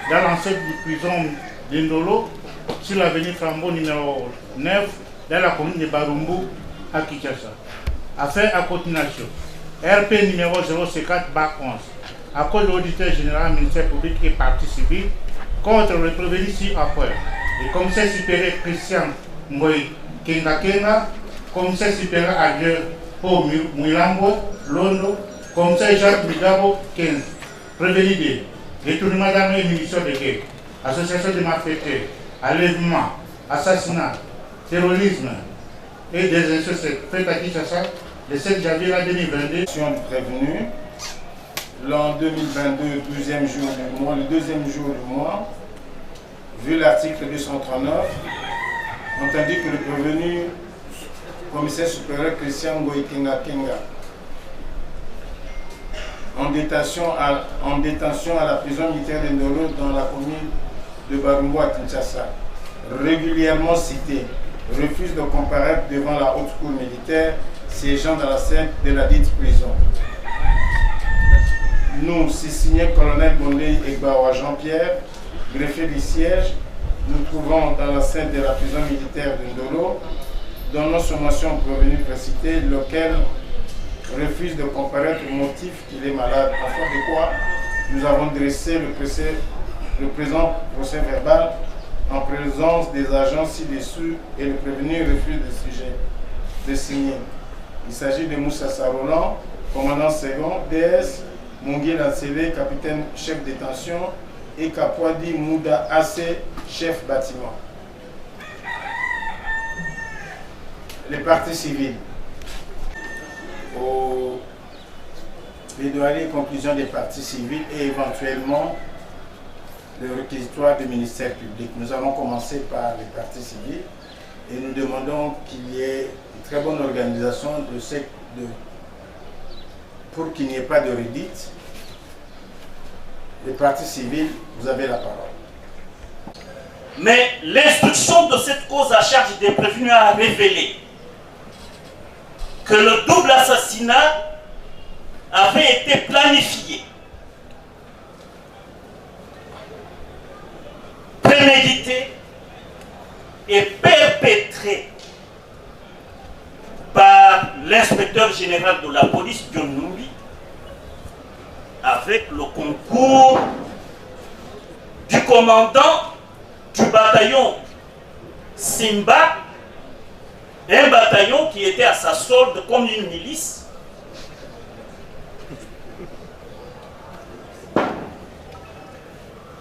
dans l'enceinte de prison d'Indolo, sur l'avenue Flambeau numéro 9, dans la commune de Barumbu, à Kinshasa. Affaire à continuation. RP numéro 054-11. À cause de l'auditeur général ministère public et partie civile, contre le prévenu ci-après. Le commissaire supérieur Christian Ngoy Kenga, commissaire supérieur adjoint Paul Mouilambo, Londo, commissaire Jacques Migabo 15. Prévenu de détournement d'armes et munitions de guerre, association de malfaiteurs, enlèvement, assassinat, terrorisme et des insultes faites à Kinshasa le 7 janvier 2022. Prévenu, l'an 2022, 12e jour du mois, le deuxième jour du mois, vu l'article 239, on indique que le prévenu commissaire supérieur Christian Ngoy Kenga en détention à la prison militaire de Ndolo dans la commune de Barumbu à Kinshasa, régulièrement cité, refuse de comparaître devant la haute cour militaire siégeant dans la scène de la dite prison. Nous, signé colonel Bondé Egbawa Jean-Pierre, greffier du siège, nous trouvons dans la scène de la prison militaire de Ndolo, donnons sommation au prévenu précité, lequel refuse de comparaître au motif qu'il est malade, en fait de quoi nous avons dressé le présent procès verbal en présence des agents ci-dessus et le prévenu refuse de signer. Il s'agit de Moussa Sarolan, commandant second, DS, Mungi Lancélé, capitaine chef détention, et Kapwadi Mouda AC, chef bâtiment. Les parties civiles. Au plaidoyer et conclusion des parties civiles et éventuellement le réquisitoire du ministère public. Nous allons commencer par les parties civiles et nous demandons qu'il y ait une très bonne organisation pour qu'il n'y ait pas de redite. Les parties civiles, vous avez la parole. Mais l'instruction de cette cause à charge des prévenus a révélé que le double assassinat avait été planifié, prémédité et perpétré par l'inspecteur général de la police, John Numbi, avec le concours du commandant du bataillon Simba, un bataillon qui était à sa solde comme une milice.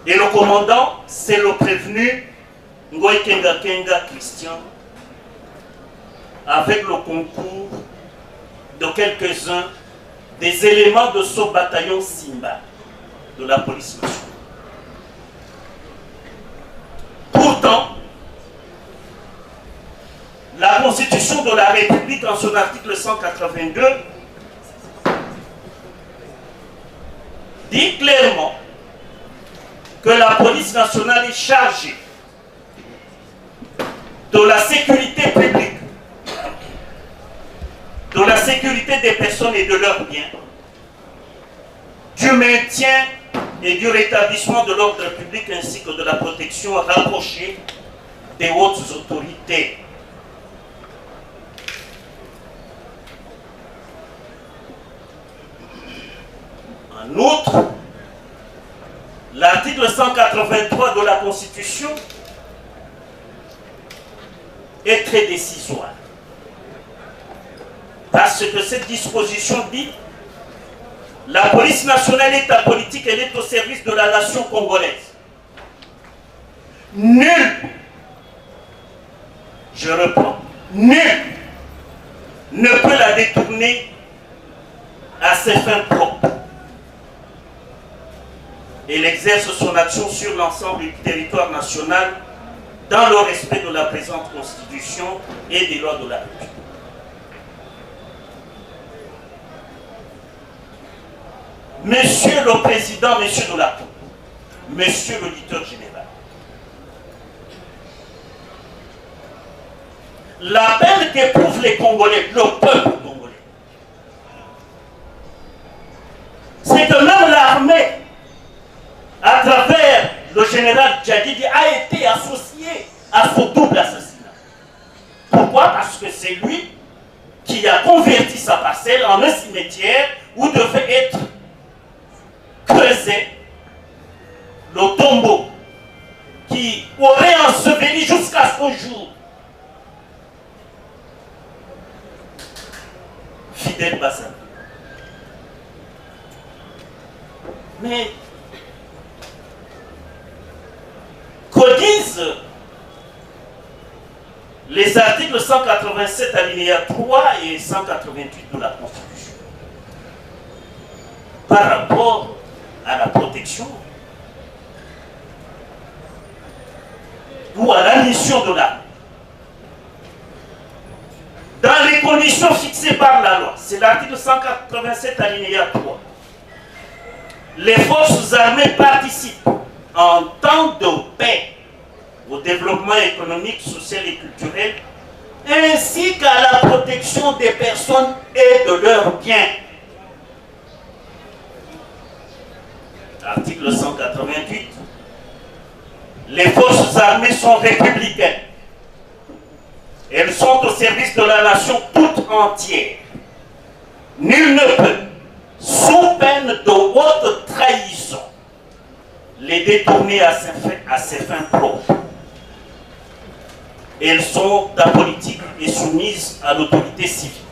Et le commandant, c'est le prévenu Ngoy Kenga Christian, avec le concours de quelques-uns des éléments de ce bataillon Simba de la police nationale. Pourtant, la Constitution de la République, en son article 182, dit clairement que la police nationale est chargée de la sécurité publique, de la sécurité des personnes et de leurs biens, du maintien et du rétablissement de l'ordre public ainsi que de la protection rapprochée des hautes autorités. En outre, l'article 183 de la Constitution est très décisoire. Parce que cette disposition dit la police nationale est apolitique, elle est au service de la nation congolaise. Nul, je reprends, nul ne peut la détourner à ses fins propres. Elle exerce son action sur l'ensemble du territoire national dans le respect de la présente Constitution et des lois de la République. Monsieur le Président, Monsieur de la Cour, Monsieur l'auditeur général, la peine qu'éprouvent les Congolais, le peuple congolais, c'est que même l'armée, à travers le général Djadidi a été associé à ce double assassinat. Pourquoi? Parce que c'est lui qui a converti sa parcelle en un cimetière où devait être creusé le tombeau qui aurait enseveli jusqu'à ce jour Fidel Bassam. Mais que disent les articles 187 alinéa 3 et 188 de la Constitution par rapport à la protection ou à la mission de l'armée? Dans les conditions fixées par la loi, c'est l'article 187 alinéa 3. Les forces armées participent en temps de paix au développement économique, social et culturel, ainsi qu'à la protection des personnes et de leurs biens. Article 188. Les forces armées sont républicaines. Elles sont au service de la nation toute entière. Nul ne peut, sous peine de haute trahison, les détourner à ses fins propres. Elles sont apolitiques et soumises à l'autorité civile.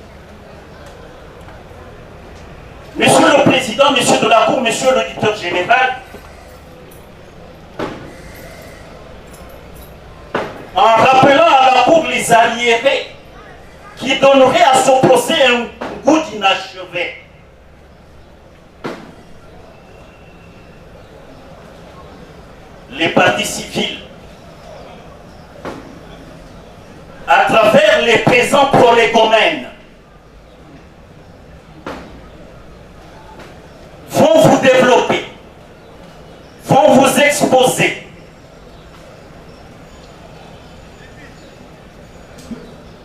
Monsieur le Président, Monsieur de la Cour, Monsieur l'auditeur général, en rappelant à la Cour les arriérés qui donneraient à son procès un goût d'inachevé, les partis civils, à travers les présents prolégomènes, vont vous développer, vont vous exposer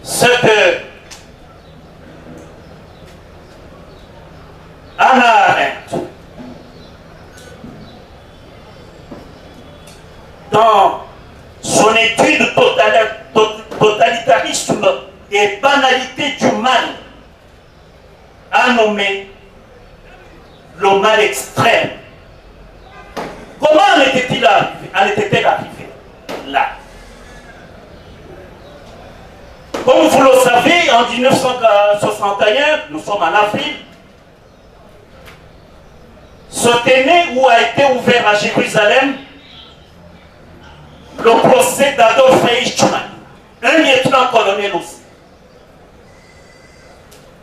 ce que Hannah Arendt, dans son étude totalitarisme et banalité du mal, a nommé le mal extrême. Comment en était-elle arrivée là? Comme vous le savez, en 1961, nous sommes en avril, se tenait ou a été ouvert à Jérusalem le procès d'Adolf Eichmann, un lieutenant-colonel aussi.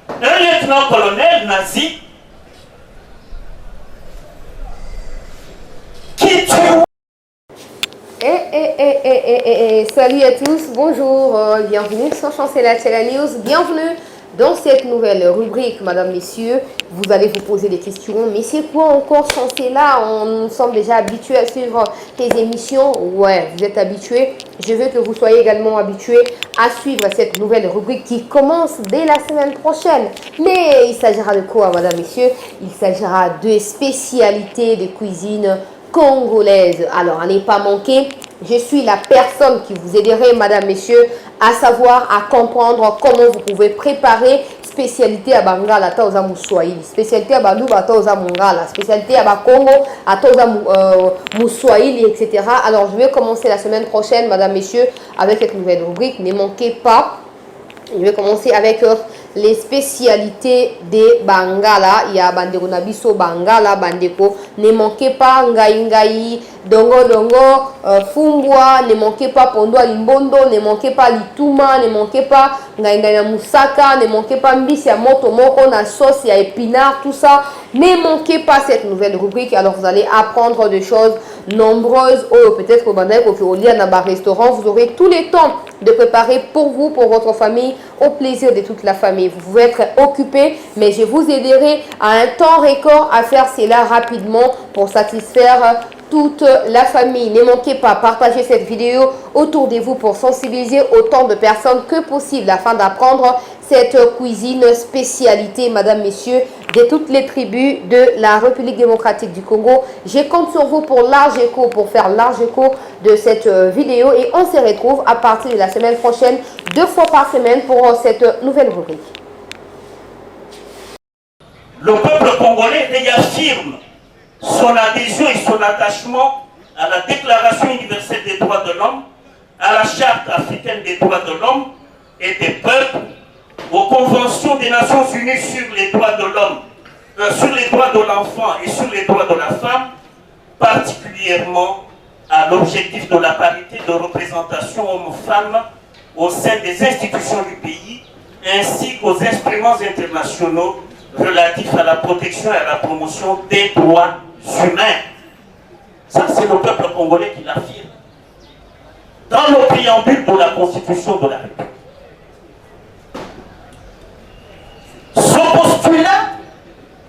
Un lieutenant-colonel nazi qui tue. Salut à tous, bonjour, bienvenue sur Chancela Tela News, bienvenue dans cette nouvelle rubrique, madame, messieurs. Vous allez vous poser des questions, mais c'est quoi encore Chancela? Nous sommes déjà habitués à suivre tes émissions. Ouais, vous êtes habitués. Je veux que vous soyez également habitués à suivre cette nouvelle rubrique qui commence dès la semaine prochaine. Mais il s'agira de quoi, madame, messieurs? Il s'agira de spécialités de cuisine congolaise. Alors, à ne pas manquer, je suis la personne qui vous aiderait, madame, messieurs, à savoir, à comprendre comment vous pouvez préparer spécialité à Bangala, à Taoza Moussoaïli, spécialité à Bandouba, à Taoza Mongala, spécialité à Bakongo, à Taoza Moussoaïli, etc. Alors, je vais commencer la semaine prochaine, madame, messieurs, avec cette nouvelle rubrique. Ne manquez pas. Je vais commencer avec les spécialités des Bangala. Il y a Bandeko Nabiso, Bangala, Bandeko. Ne manquez pas Ngai, Dongo Dongo, Fumbwa. Ne manquez pas Pondo Limbondo. Ne manquez pas Lituma. Ne manquez pas Ngai Moussaka. Ne manquez pas Mbisi à Moto Moko, na sauce, à épinard, tout ça. Ne manquez pas cette nouvelle rubrique. Alors vous allez apprendre des choses nombreuses. Oh, peut-être au restaurant, vous aurez tout le temps de préparer pour vous, pour votre famille, au plaisir de toute la famille. Vous pouvez être occupé, mais je vous aiderai à un temps record à faire cela rapidement pour satisfaire toute la famille. Ne manquez pas, partagez cette vidéo autour de vous pour sensibiliser autant de personnes que possible afin d'apprendre cette cuisine spécialité, madame, messieurs, de toutes les tribus de la République démocratique du Congo. Je compte sur vous pour large écho, pour faire large écho de cette vidéo et on se retrouve à partir de la semaine prochaine, 2 fois par semaine pour cette nouvelle rubrique. Le peuple congolais réaffirme son adhésion et son attachement à la Déclaration universelle des droits de l'homme, à la Charte africaine des droits de l'homme et des peuples, aux conventions des Nations Unies sur les droits de l'homme, sur les droits de l'enfant et sur les droits de la femme, particulièrement à l'objectif de la parité de représentation homme-femme au sein des institutions du pays, ainsi qu'aux instruments internationaux relatifs à la protection et à la promotion des droits humains. Ça, c'est le peuple congolais qui l'affirme. Dans le préambule de la Constitution de la République. Ce postulat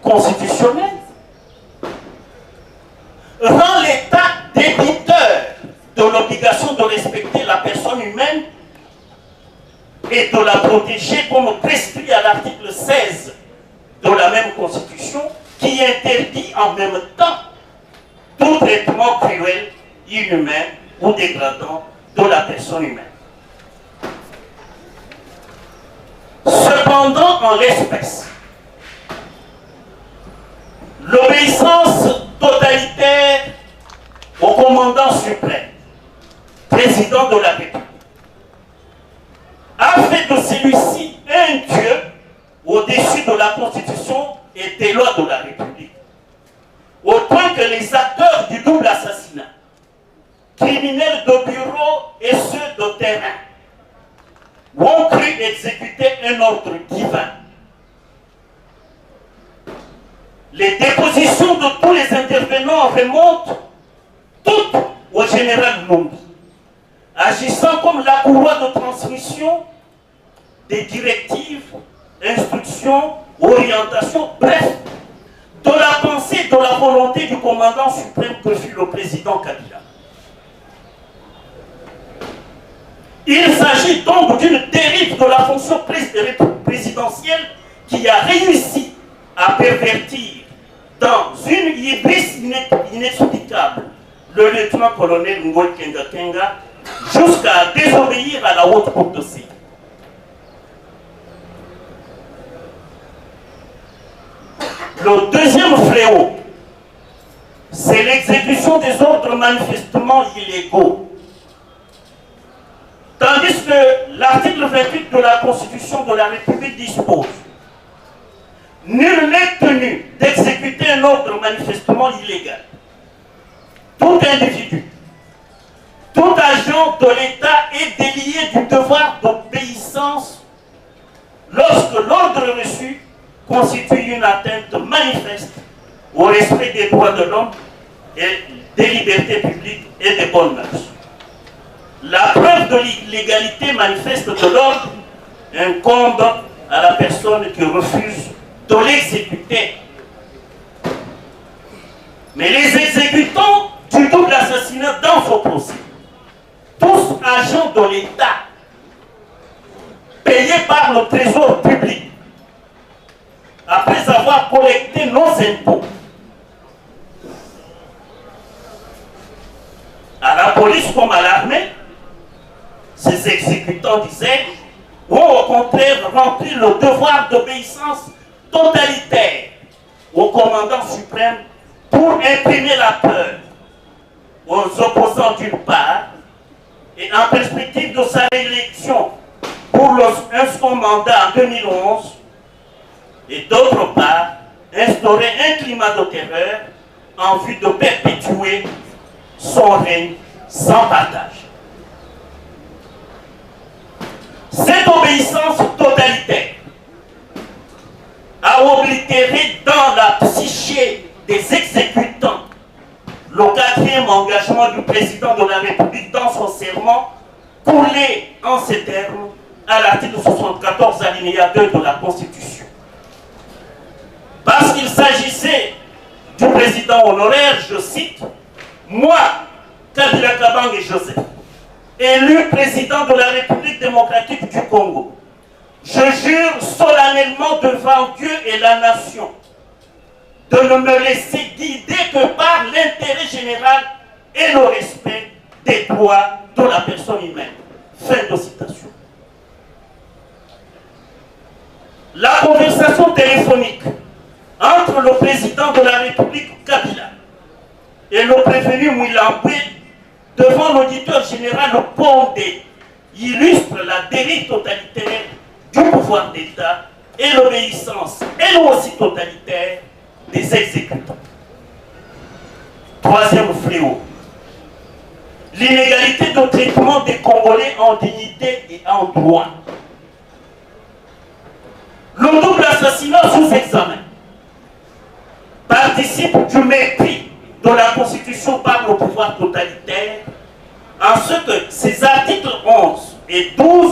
constitutionnel rend l'État débiteur de l'obligation de respecter la personne humaine et de la protéger comme prescrit à l'article 16 de la même Constitution qui interdit en même temps tout traitement cruel, inhumain ou dégradant de la personne humaine. Cependant, en l'espèce, l'obéissance totalitaire au commandant suprême, président de la République, a fait de celui-ci un dieu au-dessus de la Constitution et des lois de la République, au point que les acteurs du double assassinat, criminels de bureau et ceux de terrain, ont cru exécuter un ordre divin. Les dépositions de tous les intervenants remontent toutes au général Numbi, agissant comme la courroie de transmission des directives, instructions, orientations, bref, de la pensée, de la volonté du commandant suprême que fut le président Kabila. Il s'agit donc d'une dérive de la fonction présidentielle qui a réussi à pervertir dans une hybris inexplicable le lieutenant-colonel Ngoy Kenga Kenga jusqu'à désobéir à la haute cour de C. Le deuxième fléau, c'est l'exécution des ordres manifestement illégaux. Tandis que l'article 28 de la Constitution de la République dispose « Nul n'est tenu d'exécuter un ordre manifestement illégal. Tout individu, tout agent de l'État est délié du devoir d'obéissance lorsque l'ordre reçu constitue une atteinte manifeste au respect des droits de l'homme et des libertés publiques et des bonnes mœurs. La preuve de l'illégalité manifeste de l'ordre incombe à la personne qui refuse de l'exécuter. Mais les exécutants du double assassinat dans ce procès, tous agents de l'État, payés par le trésor public, après avoir collecté nos impôts, à la police comme à l'armée, ces exécutants, disaient, ont au contraire rempli le devoir d'obéissance totalitaire au commandant suprême pour imprimer la peur aux opposants d'une part et en perspective de sa réélection pour un second mandat en 2011 et d'autre part instaurer un climat de terreur en vue de perpétuer son règne sans partage. Cette obéissance totalitaire a oblitéré dans la psyché des exécutants le 4e engagement du président de la République dans son serment, coulé en ces termes à l'article 74 alinéa 2 de la Constitution. Parce qu'il s'agissait du président honoraire, je cite, « Moi, Kabila Kabange Joseph, élu président de la République démocratique du Congo, je jure solennellement devant Dieu et la nation de ne me laisser guider que par l'intérêt général et le respect des droits de la personne humaine. Fin de citation. La conversation téléphonique entre le président de la République Kabila et le prévenu Mouilamboué devant l'auditeur général Condé illustre la dérive totalitaire du pouvoir d'État et l'obéissance, elle aussi totalitaire, des exécutants. Troisième fléau, l'inégalité de traitement des Congolais en dignité et en droit. Le double assassinat sous examen participe du mépris de la Constitution par le pouvoir totalitaire, en ce que ses articles 11 et 12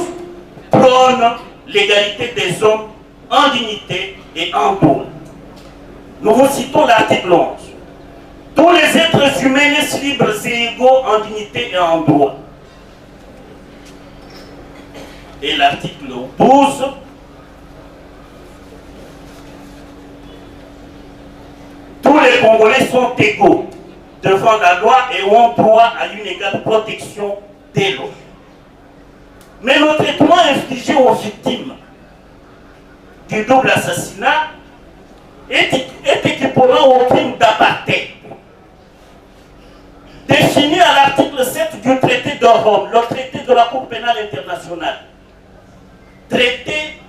prônent l'égalité des hommes en dignité et en droit. Nous vous citons l'article 11. Tous les êtres humains naissent libres et égaux en dignité et en droit. Et l'article 12. Tous les Congolais sont égaux devant la loi et ont droit à une égale protection des lois. Mais le traitement infligé aux victimes du double assassinat est équivalent au crime d'apartheid, défini à l'article 7 du traité de Rome, le traité de la Cour pénale internationale, traité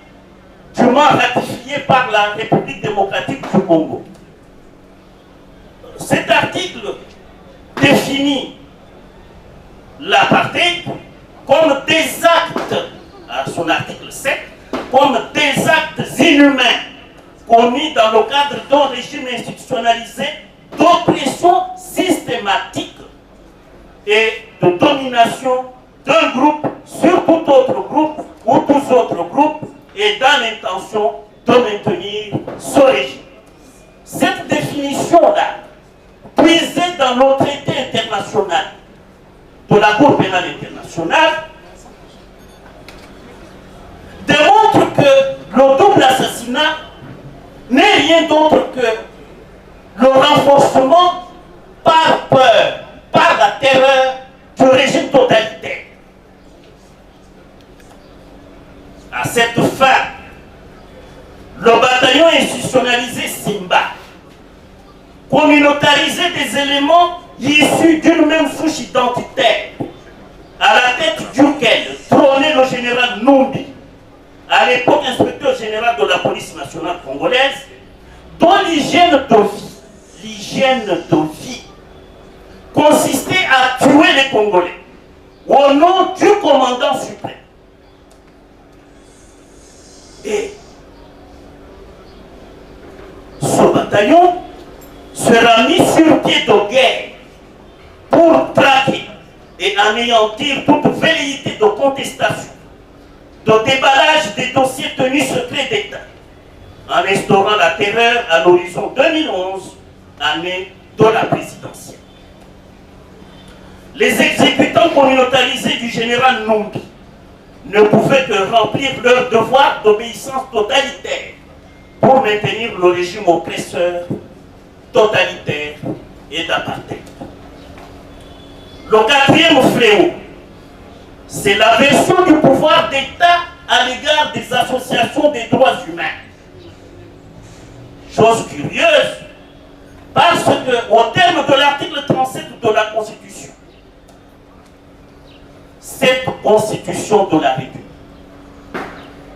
dûment ratifié par la République démocratique du Congo. Cet article définit l'apartheid comme des actes, à son article 7, comme des actes inhumains commis dans le cadre d'un régime institutionnalisé d'oppression systématique et de domination d'un groupe sur tout autre groupe ou tous autres groupes et dans l'intention de maintenir ce régime. Cette définition-là, puisée dans le traité international de la Cour pénale internationale, démontre que le double assassinat n'est rien d'autre que le renforcement par peur, par la terreur du régime totalitaire. À cette fin, le bataillon institutionnalisé Simba communautarisait des éléments issus d'une même souche identitaire, à la tête duquel trônait le général Numbi, à l'époque inspecteur général de la police nationale congolaise, dont l'hygiène de vie consistait à tuer les Congolais au nom du commandant suprême. Et ce bataillon sera mis sur pied de guerre pour traquer et anéantir toute velléité de contestation, de déballage des dossiers tenus secrets d'État, en instaurant la terreur à l'horizon 2011, année de la présidentielle. Les exécutants communautarisés du général Numbi ne pouvaient que remplir leur devoir d'obéissance totalitaire pour maintenir le régime oppresseur, totalitaire et d'apartheid. Le quatrième fléau, c'est l'aversion du pouvoir d'État à l'égard des associations des droits humains. Chose curieuse, parce qu'au terme de l'article 37 de la Constitution, cette Constitution de la République,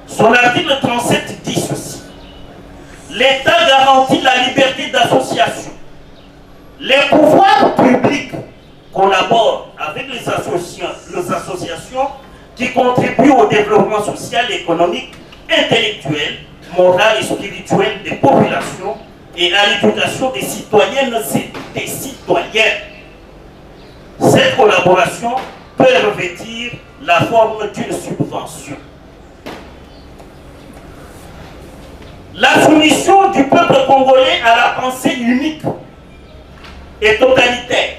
son article 37 dit ceci: l'État garantit la liberté d'association. Les pouvoirs publics collaborent avec les associations qui contribuent au développement social, économique, intellectuel, moral et spirituel des populations et à l'éducation des citoyennes et des citoyens. Cette collaboration peut revêtir la forme d'une subvention. La soumission du peuple congolais à la pensée unique et totalitaire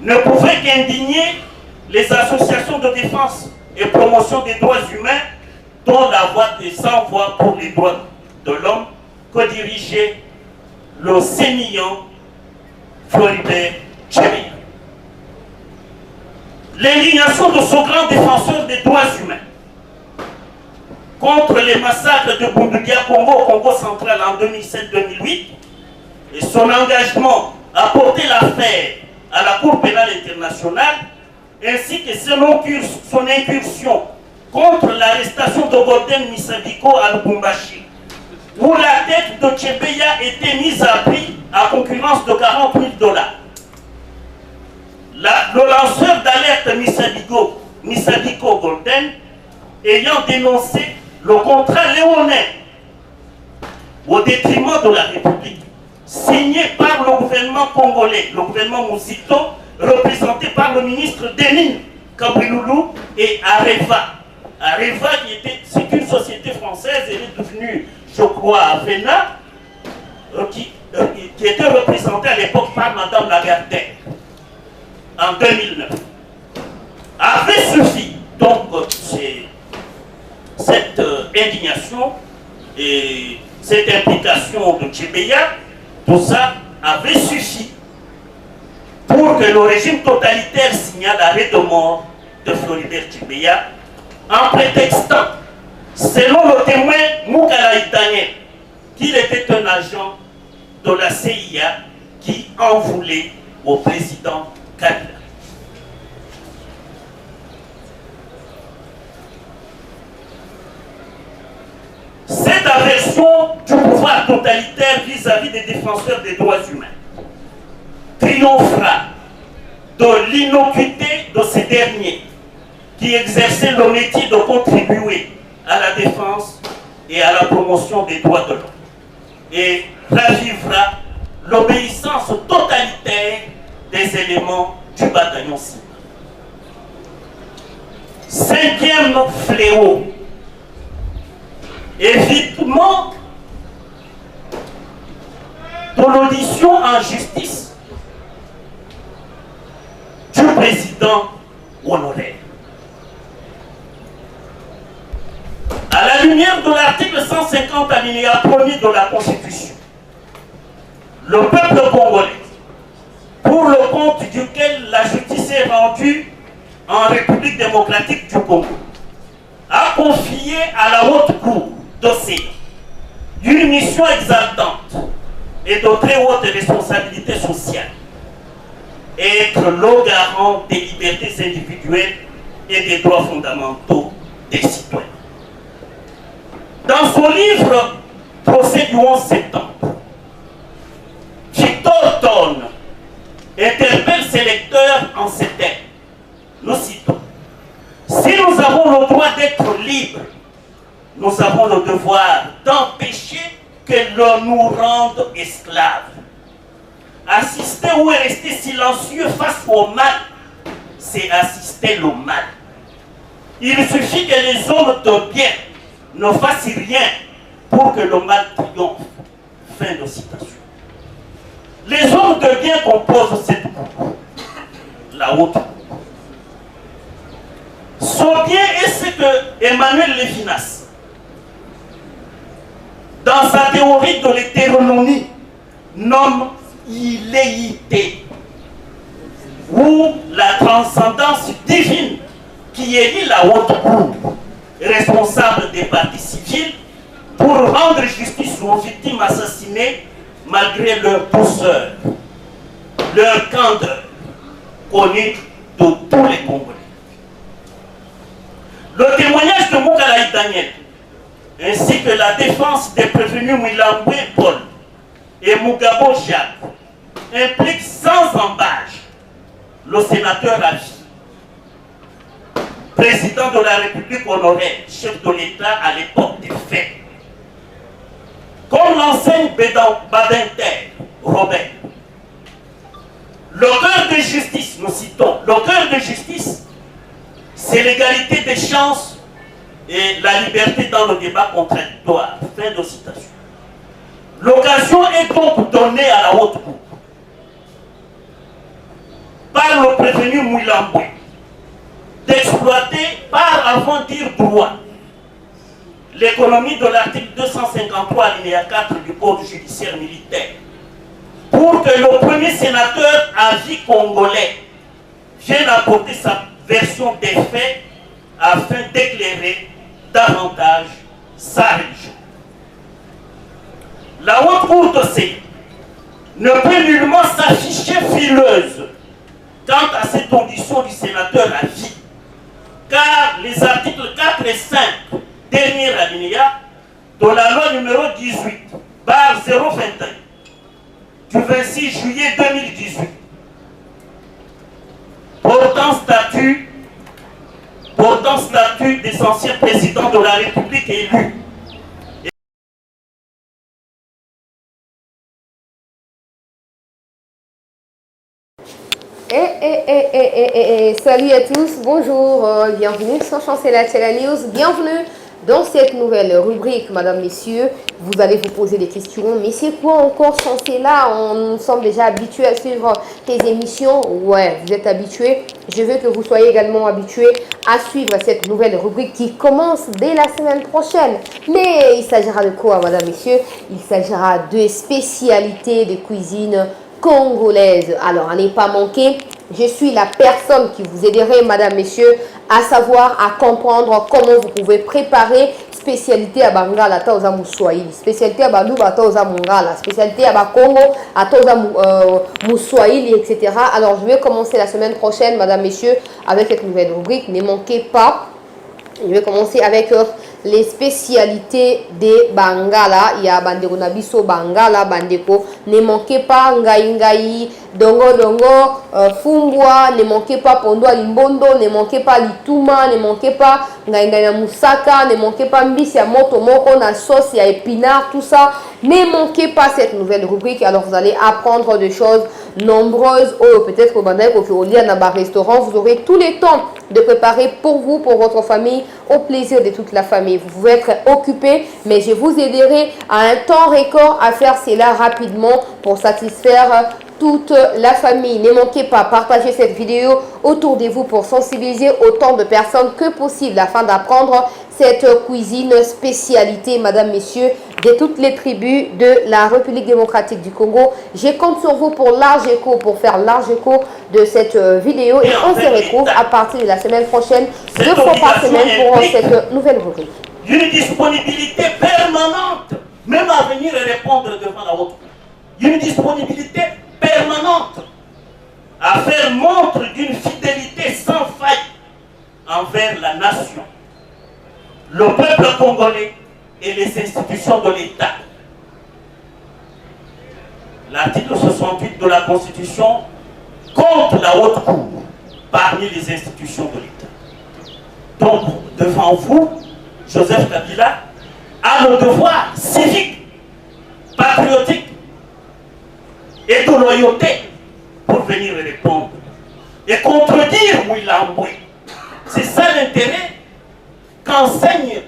ne pouvait qu'indigner les associations de défense et promotion des droits humains dont la voix des sans-voix pour les droits de l'homme que dirigeait le sémillant Floribert Chebeya. L'indignation de ce grand défenseur des droits humains contre les massacres de Boundoudia Congo au Congo central en 2007-2008 et son engagement à porter l'affaire à la Cour pénale internationale ainsi que son incursion contre l'arrestation de Golden Misabiko à Lubumbashi où la tête de Chebeya était mise à prix à concurrence de $40 000. Le lanceur d'alerte Misabiko Golden ayant dénoncé le contrat léonin au détriment de la République, signé par le gouvernement congolais, le gouvernement Mouzito, représenté par le ministre Denis Kabwiloulou et Areva. Areva, c'est une société française, elle est devenue, je crois, Avena, qui était représentée à l'époque par Madame Lagardère en 2009. Avait suffi, donc, cette indignation et cette implication de Chebeya, tout ça avait suffi pour que le régime totalitaire signale l'arrêt de mort de Floribert Chebeya en prétextant, selon le témoin Mukalaï Daniel, qu'il était un agent de la CIA qui en voulait au président Kabila. Cette aversion du pouvoir totalitaire vis-à-vis des défenseurs des droits humains triomphera de l'innocuité de ces derniers qui exerçaient le métier de contribuer à la défense et à la promotion des droits de l'homme et ravivera l'obéissance totalitaire des éléments du bataillon Simba. Cinquième fléau, évitement de l'audition en justice du président honoraire. À la lumière de l'article 150 alinéa 1er de la Constitution, le peuple congolais, pour le compte duquel la justice est rendue en République démocratique du Congo, a confié à la haute cour d'Océan une mission exaltante et de très haute responsabilité sociale, être le garant des libertés individuelles et des droits fondamentaux des citoyens. Dans son livre Procès du 11 septembre, Victor Thorne interpelle ses lecteurs en ces termes. Nous citons: si nous avons le droit d'être libres, nous avons le devoir d'empêcher que l'on nous rende esclaves. Assister ou rester silencieux face au mal, c'est assister le mal. Il suffit que les hommes de bien ne fassent rien pour que le mal triomphe. Fin de citation. Les hommes de bien composent cette cour, la haute cour. Son bien est ce que Emmanuel Lévinas, dans sa théorie de l'hétéronomie, nomme illéité, ou la transcendance divine qui élit la haute cour, responsable des partis civils, pour rendre justice aux victimes assassinées malgré leur douceur, leur candeur, connue de tous les Congolais. Le témoignage de Mukalaï Daniel, ainsi que la défense des prévenus Mwilambwe Paul et Mugabo Jacques, implique sans embâche le sénateur à vie, président de la République honoraire, chef de l'État à l'époque des faits. Comme l'enseigne Badinter, Robert, le cœur de justice, nous citons, le cœur de justice, c'est l'égalité des chances et la liberté dans le débat contradictoire. Fin de citation. L'occasion est donc donnée à la haute cour par le prévenu Mwilambwe d'exploiter par avant dire droit l'économie de l'article 253 alinéa 4 du Code judiciaire militaire pour que le premier sénateur à vie congolais vienne apporter sa version des faits afin d'éclairer davantage sa religion. La haute cour de CEI ne peut nullement s'afficher frileuse quant à cette audition du sénateur à vie, car les articles 4 et 5, dernier alinéa, de la loi numéro 18/021 du 26 juillet 2018 portant statut des anciens présidents de la République élus. Salut à tous, bonjour, bienvenue sur Chancela News, bienvenue dans cette nouvelle rubrique, madame, messieurs. Vous allez vous poser des questions, mais c'est quoi encore Chancela? Nous sommes déjà habitués à suivre tes émissions. Ouais, vous êtes habitués. Je veux que vous soyez également habitués à suivre cette nouvelle rubrique qui commence dès la semaine prochaine. Mais il s'agira de quoi, madame, messieurs? Il s'agira de spécialités de cuisine congolaise. Alors, à ne pas manquer, je suis la personne qui vous aiderait, madame, messieurs, à savoir, à comprendre comment vous pouvez préparer spécialité à Bangala, Taoza Mouswahili, spécialité à Balouba, Taoza Mongala, spécialité à Bakongo, à Taoza Mouswahili, etc. Alors, je vais commencer la semaine prochaine, madame, messieurs, avec cette nouvelle rubrique. Ne manquez pas. Je vais commencer avec les spécialités de Bangala. Il y a Bandeko Nabiso Bangala, Bandeko. Ne manquez pas Ngai, Dongo, Fumbwa. Ne manquez pas Pondo Limbondo. Ne manquez pas Lituma. Ne manquez pas Ngai na Moussaka. Ne manquez pas Mbisi ya Moto Moko na sauce, ya épinard, tout ça. Ne manquez pas cette nouvelle rubrique. Alors vous allez apprendre des choses nombreuses. Oh, peut-être au Bandeko au restaurant, vous aurez tout le temps de préparer pour vous, pour votre famille, au plaisir de toute la famille. Vous pouvez être occupé, mais je vous aiderai à un temps record à faire cela rapidement pour satisfaire toute la famille. Ne manquez pas, partagez cette vidéo autour de vous pour sensibiliser autant de personnes que possible afin d'apprendre cette cuisine spécialité, madame, messieurs, de toutes les tribus de la République démocratique du Congo. Je compte sur vous pour large écho, pour faire large écho de cette vidéo et on se retrouve à partir de la semaine prochaine, 2 fois par semaine pour cette nouvelle rubrique. Une disponibilité permanente, même à venir et répondre devant la haute. Une disponibilité permanente à faire montre d'une fidélité sans faille envers la nation, le peuple congolais et les institutions de l'État. L'article 68 de la Constitution compte la haute cour parmi les institutions de l'État. Donc, devant vous, Joseph Kabila a le devoir civique, patriotique et de loyauté pour venir répondre et contredire Mouilamboué. C'est ça l'intérêt qu'enseigne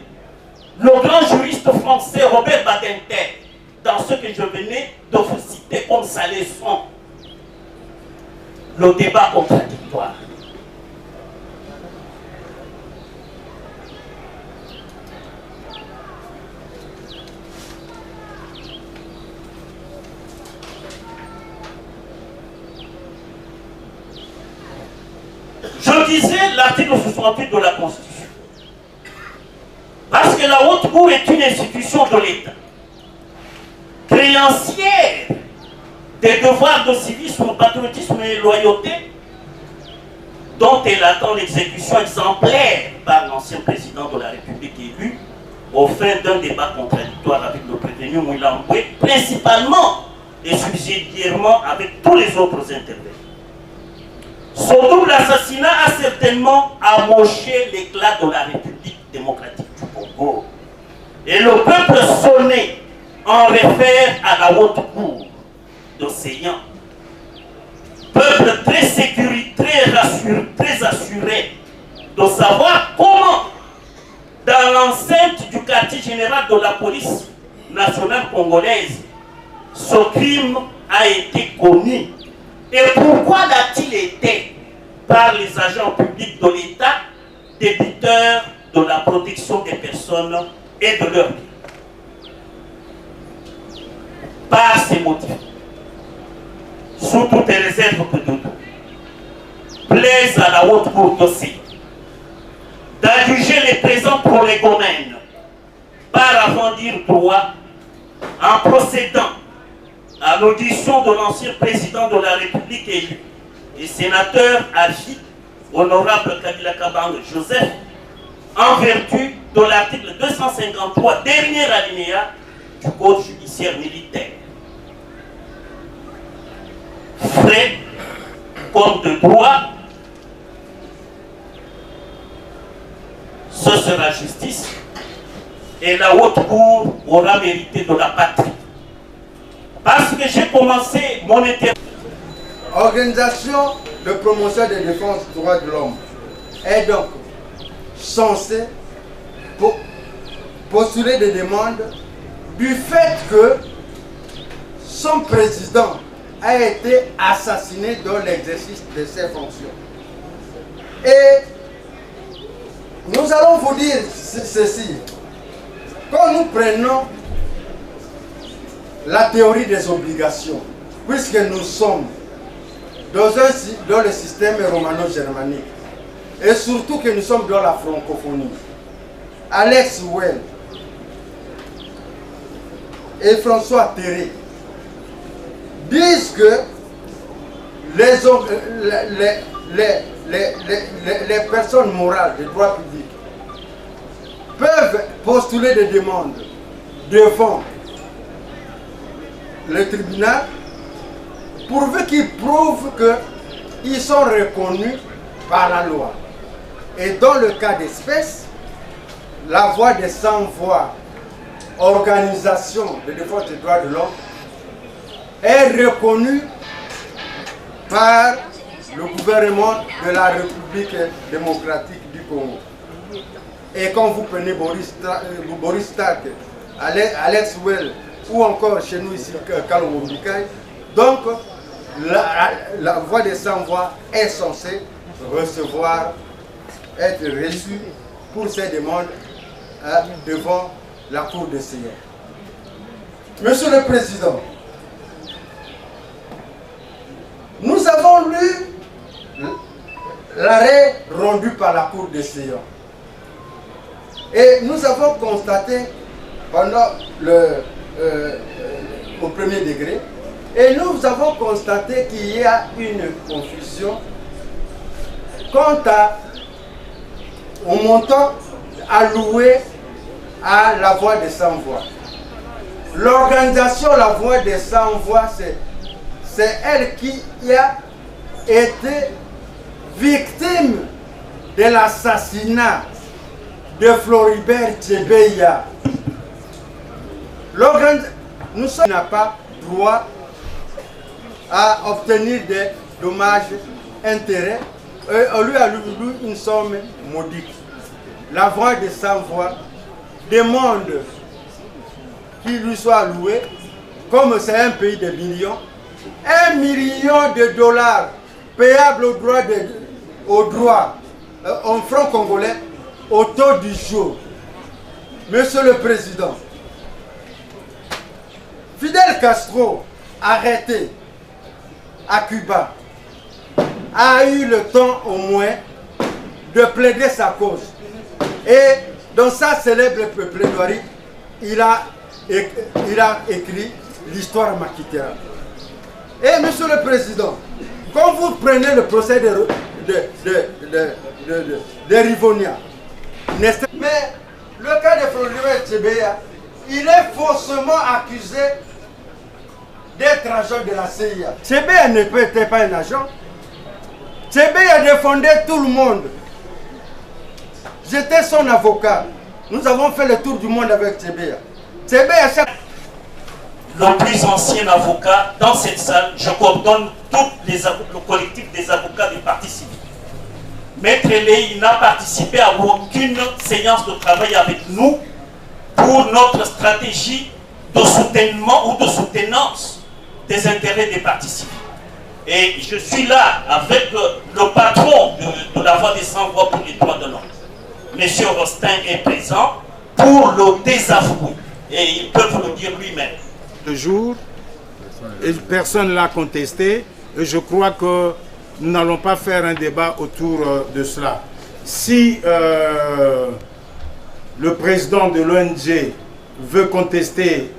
le grand juriste français Robert Badinter dans ce que je venais de vous citer comme sa leçon, le débat contradictoire. Je disais l'article 68 de la Constitution. Parce que la haute cour est une institution de l'État, créancière des devoirs de civisme, patriotisme et loyauté, dont elle attend l'exécution exemplaire par l'ancien président de la République élu, au fin d'un débat contradictoire avec le prévenu Mouilamboué, principalement et subsidiairement avec tous les autres intervenants. Son double assassinat a certainement amoché l'éclat de la République démocratique du Congo. Et le peuple sonné en réfère à la haute cour d'Océan. Peuple très sécurisé, très assuré de savoir comment, dans l'enceinte du quartier général de la police nationale congolaise, ce crime a été commis. Et pourquoi l'a-t-il été par les agents publics de l'État, débiteurs de la protection des personnes et de leurs biens. Par ces motifs, sous toutes les réserves que nous plaise à la haute cour d'Ossé d'adjuger les présents prolégomènes par avant dire droit en procédant à l'audition de l'ancien président de la République élu et sénateur Afi, honorable Kabila Kabang Joseph, en vertu de l'article 253, dernier alinéa du Code judiciaire militaire. Frais comme de droit, ce sera justice et la haute cour aura mérité de la patrie. Parce que j'ai commencé mon intervention. Organisation de promotion des défenses des droits de l'homme est donc censée postuler des demandes du fait que son président a été assassiné dans l'exercice de ses fonctions. Et nous allons vous dire ceci. Quand nous prenons la théorie des obligations, puisque nous sommes dans le système romano-germanique, et surtout que nous sommes dans la francophonie, Alex Well et François Terré disent que les personnes morales de droit public peuvent postuler des demandes devant le tribunal pourvu qu'ils prouvent qu'ils sont reconnus par la loi. Et dans le cas d'espèce, la voix des sans-voix, organisation de défense des droits de l'homme, est reconnue par le gouvernement de la République démocratique du Congo. Et quand vous prenez Boris Stark, Alex Well ou encore chez nous ici, Kalongo Bikai, donc la voix des sans-voix est censée recevoir, être reçue pour ces demandes devant la Cour des Seigneurs. Monsieur le Président, nous avons lu l'arrêt rendu par la Cour des Seigneurs. Et nous avons constaté pendant au premier degré, et nous avons constaté qu'il y a une confusion quant au montant alloué à la voix des sans-voix. L'organisation La Voix des sans-voix, c'est elle qui a été victime de l'assassinat de Floribert Chebeya. Nous n'a pas droit à obtenir des dommages intérêts. On lui a loué une somme modique. La Voix des sans-voix demande qu'il lui soit alloué, comme c'est un pays de millions, 1 million de dollars payables au droit en francs congolais au taux du jour. Monsieur le Président, Fidel Castro, arrêté à Cuba, a eu le temps au moins de plaider sa cause. Et dans sa célèbre plaidoirie, il a écrit l'histoire Makitera. Et Monsieur le Président, quand vous prenez le procès de Rivonia, mais le cas de Floribert Chebeya, il est faussement accusé d'être agent de la CIA. Chebeya n'était pas un agent. Chebeya défendait tout le monde. J'étais son avocat. Nous avons fait le tour du monde avec Chebeya. Chebeya, le plus ancien avocat dans cette salle, je coordonne tout le collectif des avocats du parti civil. Maître Ley n'a participé à aucune séance de travail avec nous pour notre stratégie de soutènement ou de soutenance des intérêts des partis civils. Et je suis là avec le patron de la Voix des sans-voix pour les droits de l'homme. Monsieur Rostin est présent pour pour le désavouer. Et ils peuvent le dire lui-même. Le jour, et personne ne l'a contesté, et je crois que nous n'allons pas faire un débat autour de cela. Si le président de l'ONG veut contester,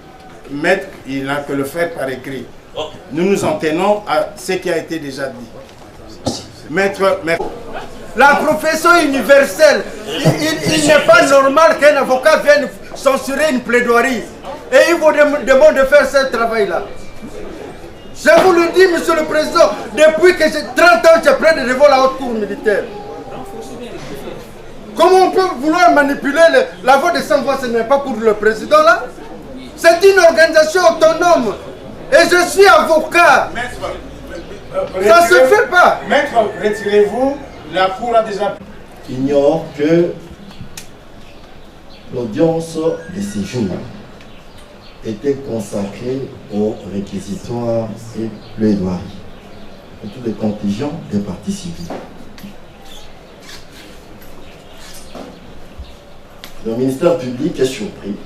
maître, il n'a que le faire par écrit. Okay. Nous nous en tenons à ce qui a été déjà dit. Maître. La profession universelle, il n'est pas normal qu'un avocat vienne censurer une plaidoirie. Et il vous demande de faire ce travail-là. Je vous le dis, monsieur le président, depuis que j'ai 30 ans, je plaide devant la haute cour militaire. Comment on peut vouloir manipuler la voix de 100 voix, ce n'est pas pour le président là? C'est une organisation autonome. Et je suis avocat. Ça ne se fait pas. Maître, retirez-vous. La cour a déjà... Ignore que l'audience de ces jours était consacrée aux réquisitoires et plaidoiries de tous les contingents des partis civils. Le ministère public est surpris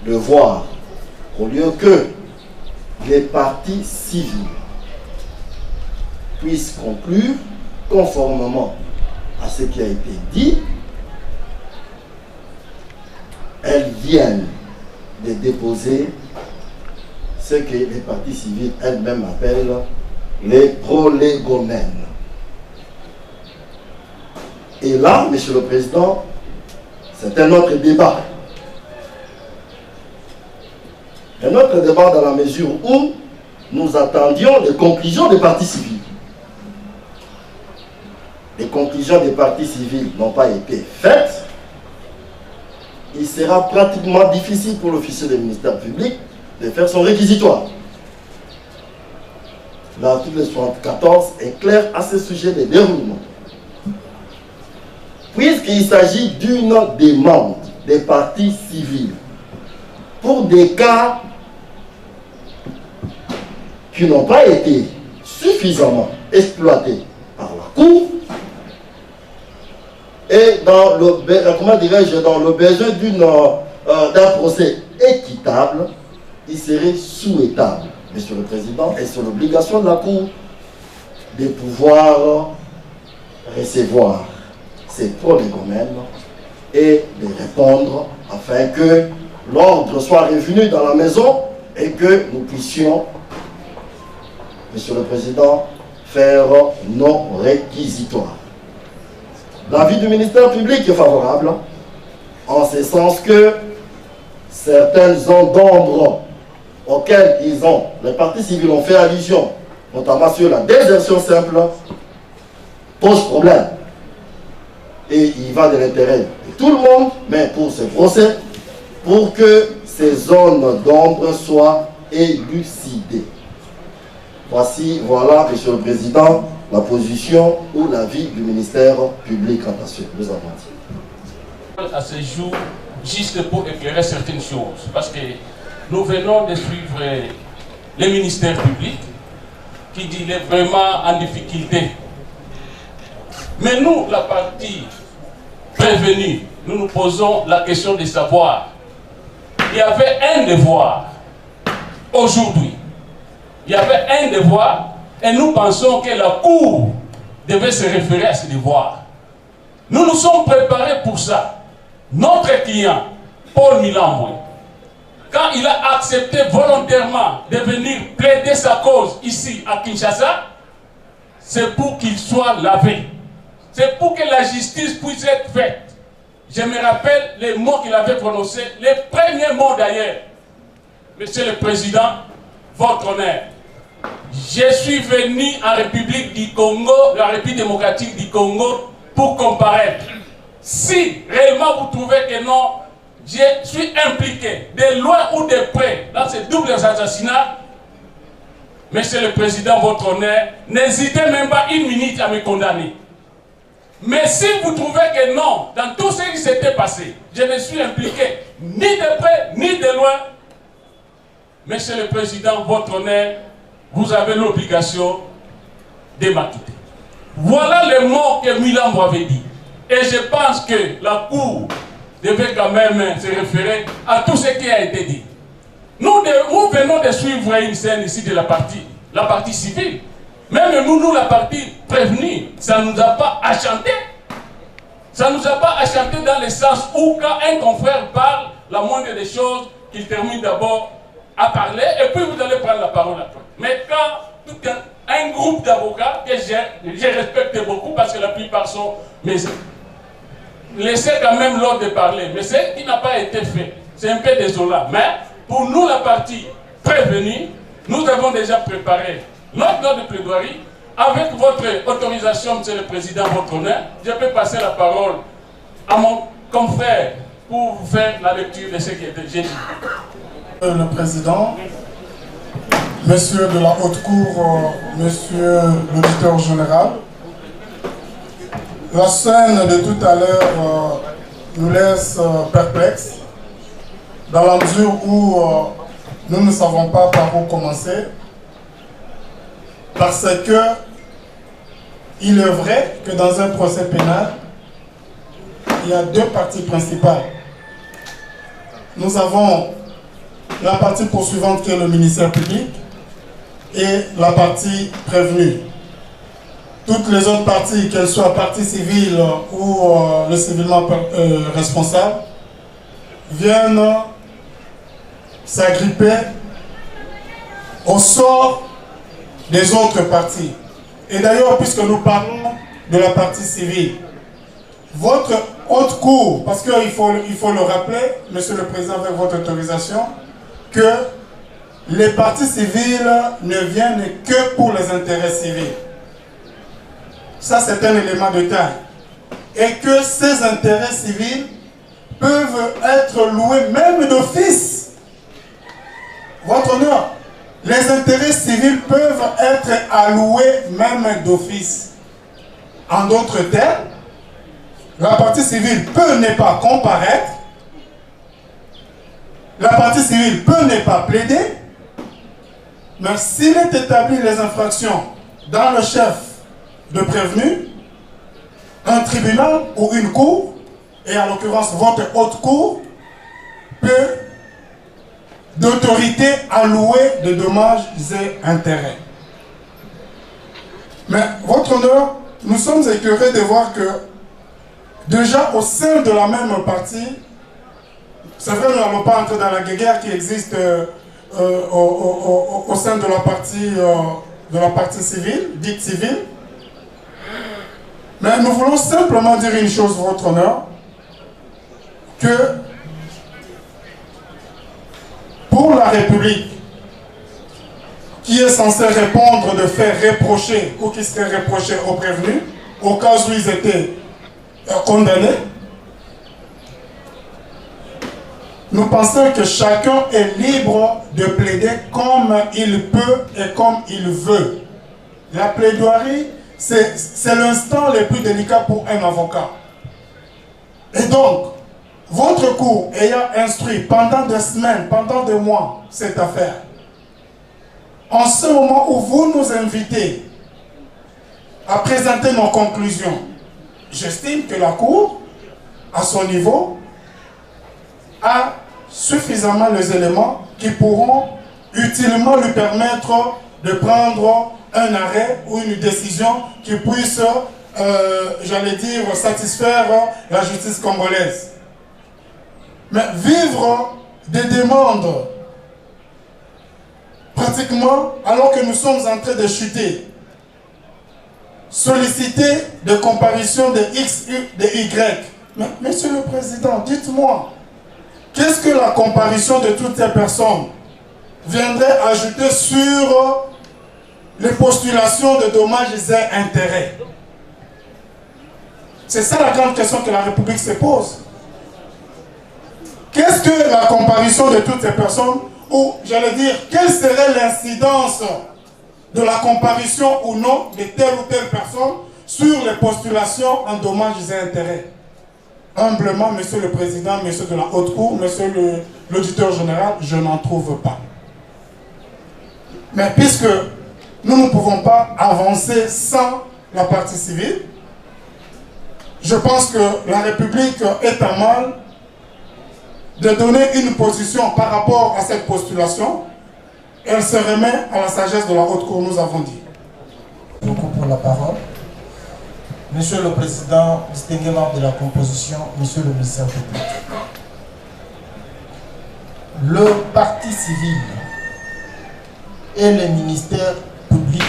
de voir, au lieu que les partis civils puissent conclure conformément à ce qui a été dit, elles viennent de déposer ce que les partis civils elles-mêmes appellent les prolégomènes. Et là, Monsieur le Président, c'est un autre débat. Un autre débat dans la mesure où nous attendions les conclusions des partis civils. Les conclusions des partis civils n'ont pas été faites. Il sera pratiquement difficile pour l'officier du ministère public de faire son réquisitoire. L'article 74 est clair à ce sujet de déroulement. Puisqu'il s'agit d'une demande des partis civils pour des cas qui n'ont pas été suffisamment exploités par la Cour, et dans le, comment dirais-je, dans le besoin d'un procès équitable, il serait souhaitable, Monsieur le Président, et c'est l'obligation de la Cour de pouvoir recevoir ces prolégomènes et de répondre afin que l'ordre soit revenu dans la maison et que nous puissions, Monsieur le Président, faire nos réquisitoires. L'avis du ministère public est favorable, en ce sens que certaines zones d'ombre auxquelles les partis civils ont fait allusion, notamment sur la désertion simple, posent problème. Et il va de l'intérêt de tout le monde, mais pour ce procès, pour que ces zones d'ombre soient élucidées. Voilà, Monsieur le Président, la position ou l'avis du ministère public en action. Nous avons dit. À ce jour, juste pour éclairer certaines choses, parce que nous venons de suivre le ministère public qui dit qu'il est vraiment en difficulté. Mais nous, la partie prévenue, nous nous posons la question de savoir. Il y avait un devoir aujourd'hui. Il y avait un devoir et nous pensons que la Cour devait se référer à ce devoir. Nous nous sommes préparés pour ça. Notre client, Paul Milan, quand il a accepté volontairement de venir plaider sa cause ici à Kinshasa, c'est pour qu'il soit lavé. C'est pour que la justice puisse être faite. Je me rappelle les mots qu'il avait prononcés, les premiers mots d'ailleurs. Monsieur le Président, votre honneur, je suis venu en République du Congo, la République démocratique du Congo, pour comparaître. Si réellement vous trouvez que non, je suis impliqué de loin ou de près dans ces doubles assassinats, Monsieur le Président, votre honneur, n'hésitez même pas une minute à me condamner. Mais si vous trouvez que non, dans tout ce qui s'était passé, je ne suis impliqué ni de près ni de loin, Monsieur le Président, votre honneur, vous avez l'obligation de m'acquitter. Voilà le mot que Milan avait dit. Et je pense que la Cour devait quand même se référer à tout ce qui a été dit. Nous venons de suivre une scène ici de la partie civile. Même nous, la partie prévenue, ça ne nous a pas achanté. Ça ne nous a pas achanté dans le sens où quand un confrère parle, la moindre des choses, qu'il termine d'abord à parler et puis vous allez prendre la parole après. Mais quand tout un groupe d'avocats que je respecte beaucoup parce que la plupart sont... Mais laissez quand même l'ordre de parler. Mais ce qui n'a pas été fait, c'est un peu désolant. Mais pour nous, la partie prévenue, nous avons déjà préparé notre note de plaidoirie. Avec votre autorisation, Monsieur le Président, votre honneur, je peux passer la parole à mon confrère pour vous faire la lecture de ce qui était dit. Le Président, Monsieur de la Haute Cour, Monsieur l'auditeur général, la scène de tout à l'heure nous laisse perplexes dans la mesure où nous ne savons pas par où commencer, parce que il est vrai que dans un procès pénal, il y a deux parties principales. Nous avons la partie poursuivante qui est le ministère public et la partie prévenue. Toutes les autres parties, qu'elles soient partie civile ou le civilement responsable, viennent s'agripper au sort des autres parties. Et d'ailleurs, puisque nous parlons de la partie civile, votre haute cour, parce qu'il faut le rappeler, Monsieur le Président, avec votre autorisation, que les parties civiles ne viennent que pour les intérêts civils. Ça, c'est un élément de taille. Et que ces intérêts civils peuvent être loués même d'office. Votre honneur, les intérêts civils peuvent être alloués même d'office. En d'autres termes, la partie civile peut ne pas comparaître, la partie civile peut ne pas plaider, mais s'il est établi les infractions dans le chef de prévenu, un tribunal ou une cour, et en l'occurrence votre haute cour, peut d'autorité allouer de dommages et intérêts. Mais votre honneur, nous sommes écœurés de voir que déjà au sein de la même partie, c'est vrai, nous n'allons pas entrer dans la guerre qui existe au sein de la partie civile, dite civile, mais nous voulons simplement dire une chose, votre honneur, que pour la République, qui est censée répondre de faits reprochés ou qui seraient reprochés aux prévenus, au cas où ils étaient condamnés, nous pensons que chacun est libre de plaider comme il peut et comme il veut. La plaidoirie, c'est l'instant le plus délicat pour un avocat. Et donc, votre cour ayant instruit pendant des semaines, pendant des mois, cette affaire, en ce moment où vous nous invitez à présenter nos conclusions, j'estime que la cour, à son niveau, a suffisamment les éléments qui pourront utilement lui permettre de prendre un arrêt ou une décision qui puisse, j'allais dire, satisfaire la justice congolaise. Mais vivre des demandes pratiquement alors que nous sommes en train de chuter, solliciter des comparutions de X, de Y. Mais, Monsieur le Président, dites-moi, qu'est-ce que la comparution de toutes ces personnes viendrait ajouter sur les postulations de dommages et intérêts? C'est ça la grande question que la République se pose. Qu'est-ce que la comparution de toutes ces personnes, ou j'allais dire, quelle serait l'incidence de la comparution ou non de telle ou telle personne sur les postulations en dommages et intérêts? Humblement, Monsieur le Président, Monsieur de la Haute Cour, Monsieur l'auditeur général, je n'en trouve pas. Mais puisque nous ne pouvons pas avancer sans la partie civile, je pense que la République est à mal de donner une position par rapport à cette postulation, elle se remet à la sagesse de la Haute Cour, nous avons dit. Beaucoup pour la parole. Monsieur le Président, distingué membre de la composition, Monsieur le ministère public. Le parti civil et les ministères publics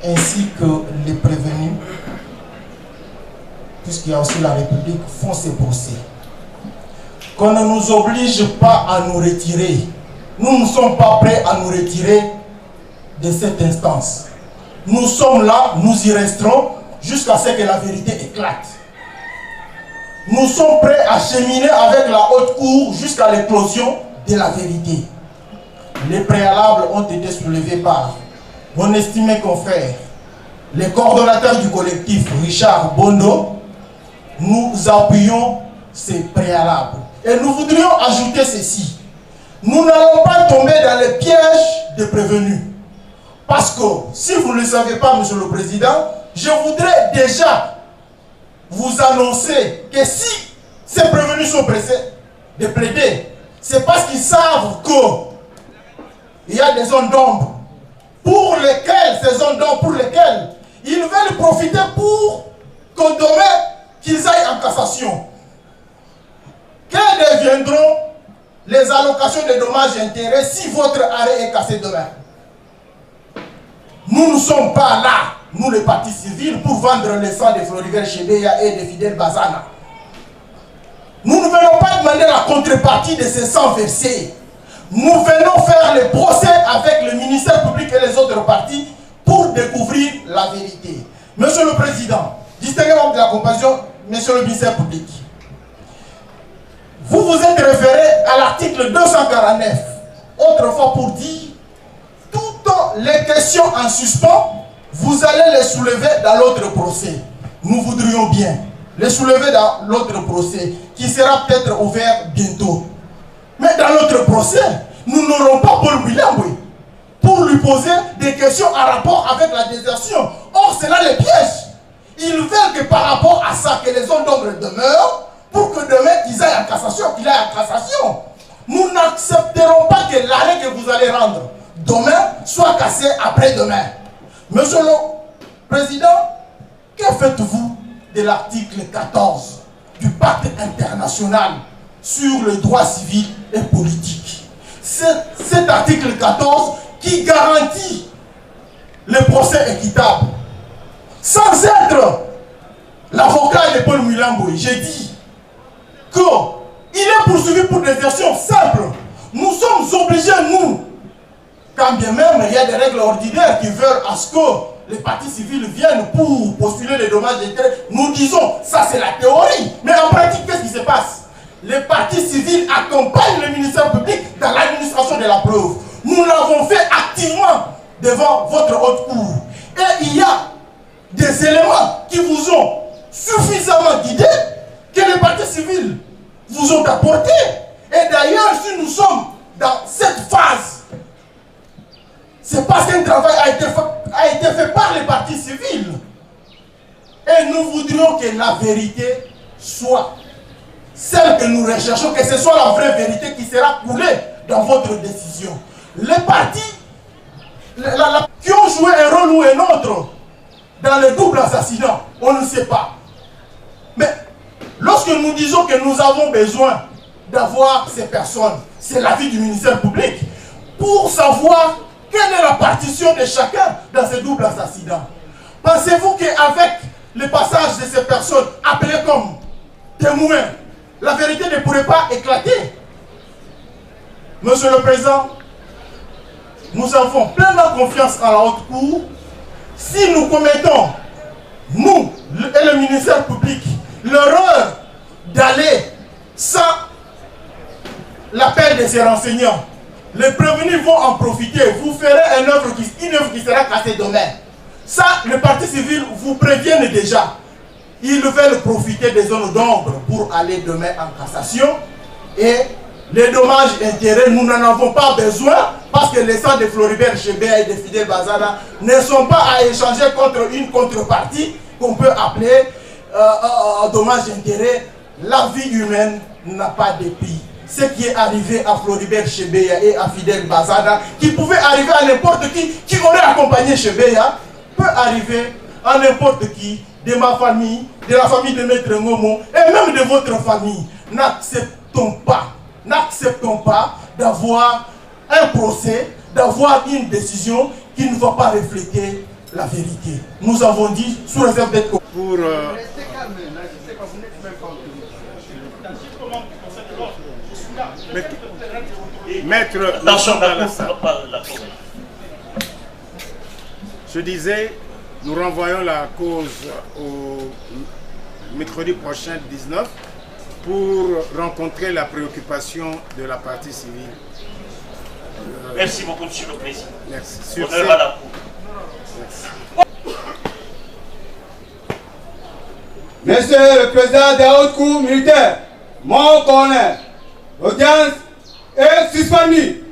ainsi que les prévenus, puisqu'il y a aussi la République, font ces procès. Qu'on ne nous oblige pas à nous retirer. Nous ne sommes pas prêts à nous retirer de cette instance. Nous sommes là, nous y resterons jusqu'à ce que la vérité éclate. Nous sommes prêts à cheminer avec la Haute Cour jusqu'à l'éclosion de la vérité. Les préalables ont été soulevés par mon estimé confrère, le coordonnateur du collectif Richard Bondo. Nous appuyons ces préalables. Et nous voudrions ajouter ceci. Nous n'allons pas tomber dans les pièges des prévenus. Parce que, si vous ne le savez pas, Monsieur le Président, je voudrais déjà vous annoncer que si ces prévenus sont pressés de plaider, c'est parce qu'ils savent qu'il y a des zones d'ombre pour lesquelles, ces zones d'ombre pour lesquelles ils veulent profiter pour que demain, qu'ils aillent en cassation. Quelles deviendront les allocations de dommages et intérêts si votre arrêt est cassé demain? Nous ne sommes pas là, nous les partis civils, pour vendre les sangs de Floribert Chebeya et de Fidel Bazana. Nous ne venons pas demander la contrepartie de ces sangs versés. Nous venons faire le procès avec le ministère public et les autres partis pour découvrir la vérité. Monsieur le Président, distingué membre de la compagnie, Monsieur le ministère public, vous vous êtes référé à l'article 249, autrefois pour dire toutes les questions en suspens, vous allez les soulever dans l'autre procès. Nous voudrions bien les soulever dans l'autre procès, qui sera peut-être ouvert bientôt. Mais dans l'autre procès, nous n'aurons pas Paul William pour lui poser des questions en rapport avec la désertion. Or, c'est là le piège. Ils veulent que par rapport à ça, que les zones d'ombre demeurent, pour que demain, qu'ils aillent en cassation, qu'il aille en cassation. Nous n'accepterons pas que l'arrêt que vous allez rendre demain soit cassé après-demain. Monsieur le Président, que faites-vous de l'article 14 du pacte international sur le droit civil et politique? Cet article 14 qui garantit le procès équitable. Sans être l'avocat de Paul Mulamboui, j'ai dit qu'il est poursuivi pour désertion simple. Nous sommes obligés, nous, quand bien même il y a des règles ordinaires qui veulent à ce que les partis civils viennent pour postuler les dommages d'intérêt, nous disons, ça c'est la théorie. Mais en pratique, qu'est-ce qui se passe? Les partis civils accompagnent le ministère public dans l'administration de la preuve. Nous l'avons fait activement devant votre haute cour. Et il y a des éléments qui vous ont suffisamment guidé que les partis civils vous ont apporté. Et d'ailleurs, si nous sommes dans cette phase, c'est parce qu'un travail a été fait par les partis civils. Et nous voudrions que la vérité soit celle que nous recherchons, que ce soit la vraie vérité qui sera coulée dans votre décision. Les partis qui ont joué un rôle ou un autre dans le double assassinat, on ne sait pas. Mais lorsque nous disons que nous avons besoin d'avoir ces personnes, c'est l'avis du ministère public, pour savoir quelle est la partition de chacun dans ce double assassinat. Pensez-vous qu'avec le passage de ces personnes appelées comme témoins, la vérité ne pourrait pas éclater? Monsieur le Président, nous avons pleinement confiance en la haute cour. Si nous commettons, nous et le ministère public, l'erreur d'aller sans l'appel de ces renseignants, les prévenus vont en profiter. Vous ferez une œuvre qui sera cassée demain. Ça, les partis civils vous préviennent déjà. Ils veulent profiter des zones d'ombre pour aller demain en cassation. Et les dommages et intérêts, nous n'en avons pas besoin parce que les sangs de Floribert Chebeya et de Fidel Bazana ne sont pas à échanger contre une contrepartie qu'on peut appeler dommages et intérêts. la vie humaine n'a pas de prix. Ce qui est arrivé à Floribert Chebeya et à Fidel Bazada, qui pouvait arriver à n'importe qui aurait accompagné Chebeya, peut arriver à n'importe qui, de ma famille, de la famille de Maître Ngomo, et même de votre famille. N'acceptons pas d'avoir un procès, d'avoir une décision qui ne va pas refléter la vérité. Nous avons dit, sous réserve d'être... Pour... Maître, attention, je disais, nous renvoyons la cause au mercredi prochain 19 pour rencontrer la préoccupation de la partie civile. Merci beaucoup, Monsieur le Président. Merci. Honneur à la Cour. Merci. Monsieur le Président de la Haute Cour militaire, mon colonel, l'audience est suspendue.